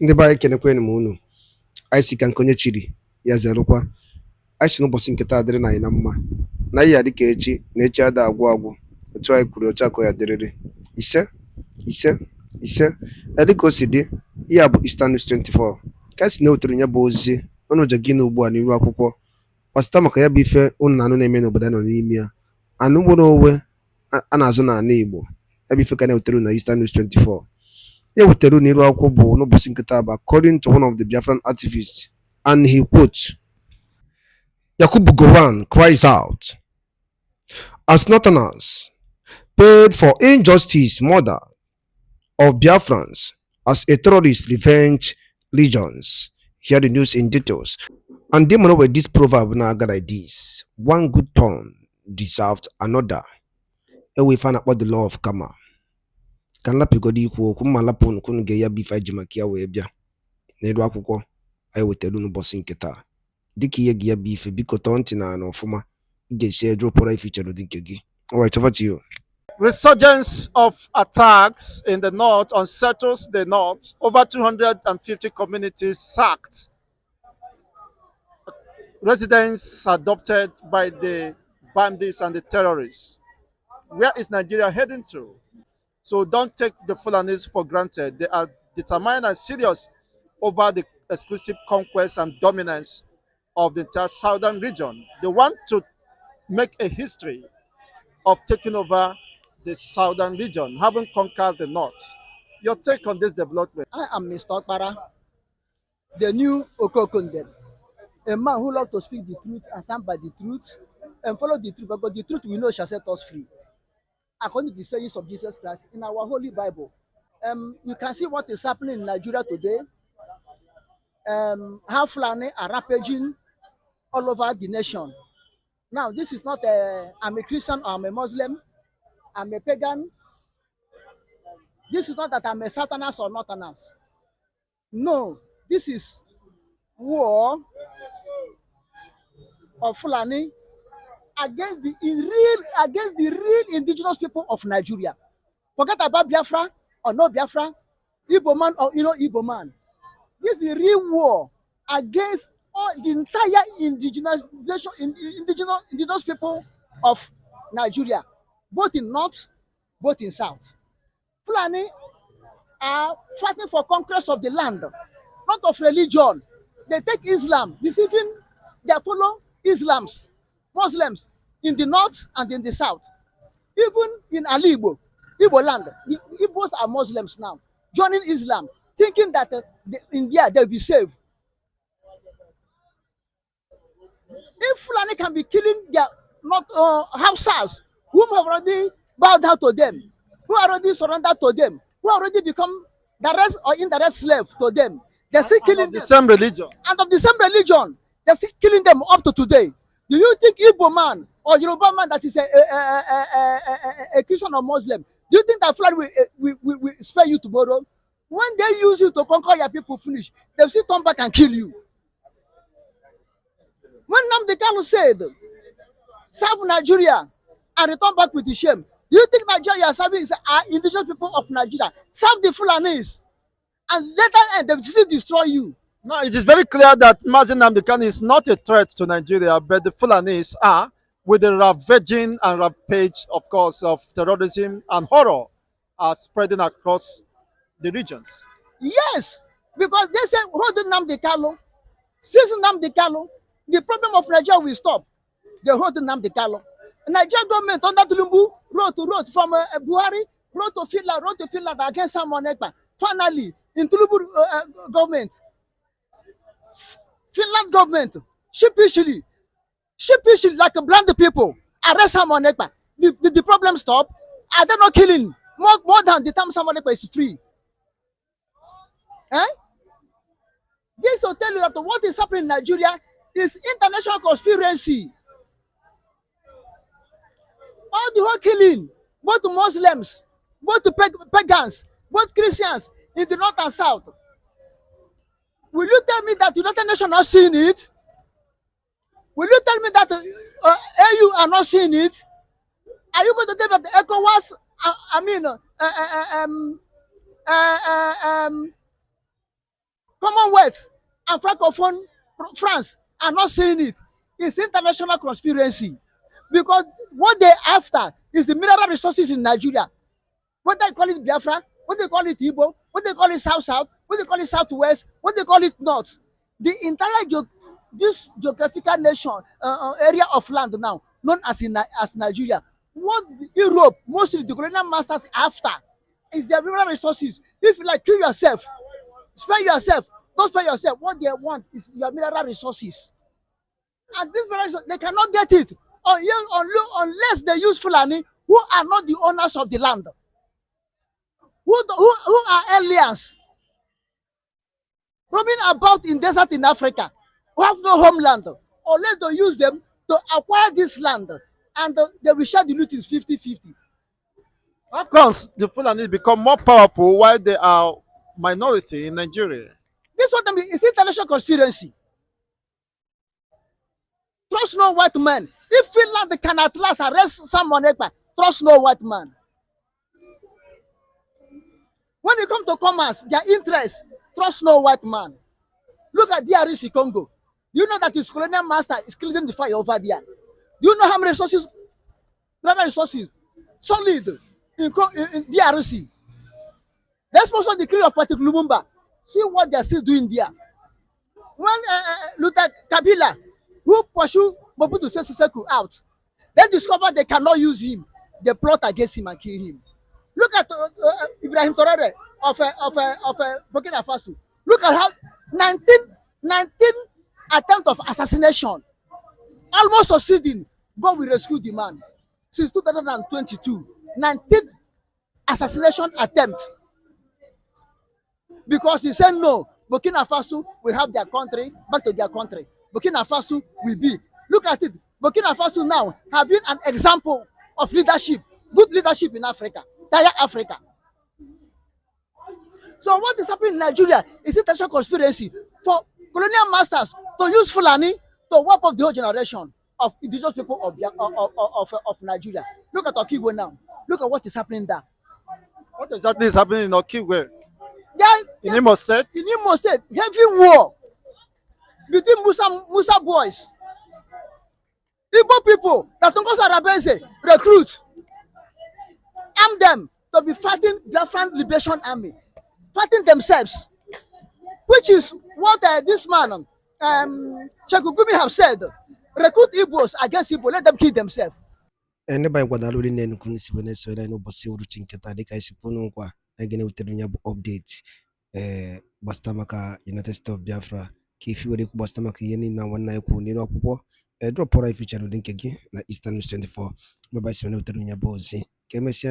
Ndị be anyị kenekwanụ m unu. Anyị si ka nke onye chiri ya zerụkwa. Anyị si n'ụbọchị nke taa dịrị na anyị na mma, na ihe ya dịka echi na echi ada agwụ agwụ, otu anyị kwuru otu akọ ya dịrịrị. Ise ise ise. Dịka o si dị, ihe a bụ Eastern News 24 ka anyị si na-ewetara ya bụ ozi ọnụ ụjọ gị na ugbu a n'iru akwụkwọ gbasịta maka ya bụ ife unu na anụ na-eme n'obodo anyị nọ n'ime ya, anụ nwere onwe a na-azụ n'ala Igbo. Ya bụ ife ka na-ewetara na Eastern News 24. Ya wetara n'iru akwụkwọ bụ n'ụbọchị nke taa bụ according to one of the Biafran activists, and he quotes, Yakubu Gowon cries out, as Northerners paid for injustice murder of Biafrans as a terrorist revenge legions. Hear the news in details. And they know where this proverb now got like this: one good turn deserved another. And we find out what the law of karma. Kan lapi godi ikwu okwu mma lapụ unu kunu ga ya bụ ife ji maka ya wee bịa n'elu akwụkwọ anyị wetara unu ụbọchị nke taa. Dịka ihe gị ya bụ ife, biko tọọ ntị na ọfụma, ị ga-esi eje ụpọrọ ife ichere dị nke gị. Alright, over to you. Resurgence of attacks in the north unsettles the north. Over 250 communities sacked. Residents adopted by the bandits and the terrorists. Where is Nigeria heading to? So don't take the Fulanis for granted. They are determined and serious over the exclusive conquest and dominance of the entire southern region. They want to make a history of taking over the southern region, having conquered the north. Your take on this development? I am Mr. Okpara, the new Okokundem, a man who loves to speak the truth and stand by the truth and follow the truth, because the truth we know shall set us free, according to the sayings of Jesus Christ in our Holy Bible. You can see what is happening in Nigeria today. How Fulani are rampaging all over the nation. Now, this is not I'm a Christian or I'm a Muslim, I'm a pagan. This is not that I'm a Satanist or Northerners. No, this is war of Fulani against the real indigenous people of Nigeria. Forget about Biafra or no Biafra, Igbo man or Igbo man. This is the real war against all the entire indigenous people of Nigeria, both in north, both in south. Fulani are fighting for conquest of the land, not of religion. They take Islam, deceiving their fellow Muslims in the north and in the south. Even in Igbo land, the Igbos are Muslims now, joining Islam, thinking that in there they'll be saved. If Fulani can be killing their houses, whom have already bowed down to them, who already surrendered to them, who already become direct or indirect slave to them, they're still killing the same religion. And of the same religion, they're still killing them up to today. Do you think Igbo man or Yoruba man that is a Christian or Muslim, do you think that Fulani will spare you tomorrow? When they use you to conquer your people, finish, they'll still come back and kill you. When Nnamdi Kanu said, serve Nigeria and return back with the shame, do you think Nigeria is serving indigenous people of Nigeria? Serve the Fulanis, and later end they will still destroy you. No, it is very clear that Mazi Nnamdi Kanu is not a threat to Nigeria, but the Fulanis are, with the ravaging and rampage, of course, of terrorism and horror are spreading across the regions. Yes, because they say, hold Nnamdi Kanu, seize Nnamdi Kanu, the problem of Nigeria will stop. They hold Nnamdi Kanu. Nigeria government under Tulumbu wrote from Buhari, wrote to Finland against Simon Ekpa. Finally, in Tulumbu government, Finland government, sheepishly, like a blind people, arrest Simon Ekpa. The problem stop. Are they not killing more than the time Simon Ekpa is free? Eh? This to tell you that what is happening in Nigeria is international conspiracy. All the whole killing, both Muslims, both pagans, both Christians in the north and south. Will you tell me that the United Nations are not seeing it? Will you tell me that AU are not seeing it? Are you going to tell me that the ECOWAS, West and Francophone France are not saying it. It's international conspiracy because what they after is the mineral resources in Nigeria. What they call it Biafra, what they call it Igbo, what they call it South South, what they call it Southwest, what they call it North. The entire this geographical nation area of land now known as Nigeria. What Europe, mostly the colonial masters after, is their mineral resources. If you like, kill yourself, spare yourself, don't spare yourself. What they want is your mineral resources. And this mineral resources, they cannot get it unless they use Fulani, who are not the owners of the land. Who are aliens roaming about in desert in Africa, who have no homeland, unless they use them to acquire this land, and they will share the loot is 50-50. How comes the Fulani become more powerful while they are minority in Nigeria? This what I mean is international conspiracy. Trust no white man. If Finland can at last arrest someone, trust no white man. When it comes to commerce, their interest, trust no white man. Look at DRC Congo. Do you know that his colonial master is killing the fire over there? Do you know how many resources, solid in DRC? The expulsion decree of Patrick Lumumba. See what they're still doing there. When Luther Kabila, who pursued Mobutu Sese Seko out, they discovered they cannot use him. They plot against him and kill him. Look at Ibrahim Traoré of Burkina Faso. Look at how 19 attempt of assassination, almost succeeding. God will rescue the man. Since 2022, 19 assassination attempt. Because he said no, Burkina Faso will have their country back to their country. Burkina Faso will be. Look at it. Burkina Faso now have been an example of leadership, good leadership in Africa, entire Africa. So what is happening in Nigeria is international conspiracy for colonial masters to use Fulani to wipe up the whole generation of indigenous people of Nigeria. Look at Okigwe now. Look at what is happening there. What exactly is happening in Okigwe? In Yes, Imo State? in Imo State, heavy war between Musa boys, Igbo people that Tongosa Rabeze recruit, arm them to be fighting Biafra Liberation Army, fighting themselves, which is what this man, Chekugumi, have said. Recruit Igbos against Igbo, let them kill themselves. Ene ba ngwana luli nene kunisi Venezuela no bosi uruchi nketa dika isipono kwa egene uterunya update bastamaka United States of Biafra kifi wadi ku bastamaka yeni na wana ku ni ro akwụkwọ drop pora feature no dinkegi na Eastern News 24 mba isi wena uterunya bozi kemesia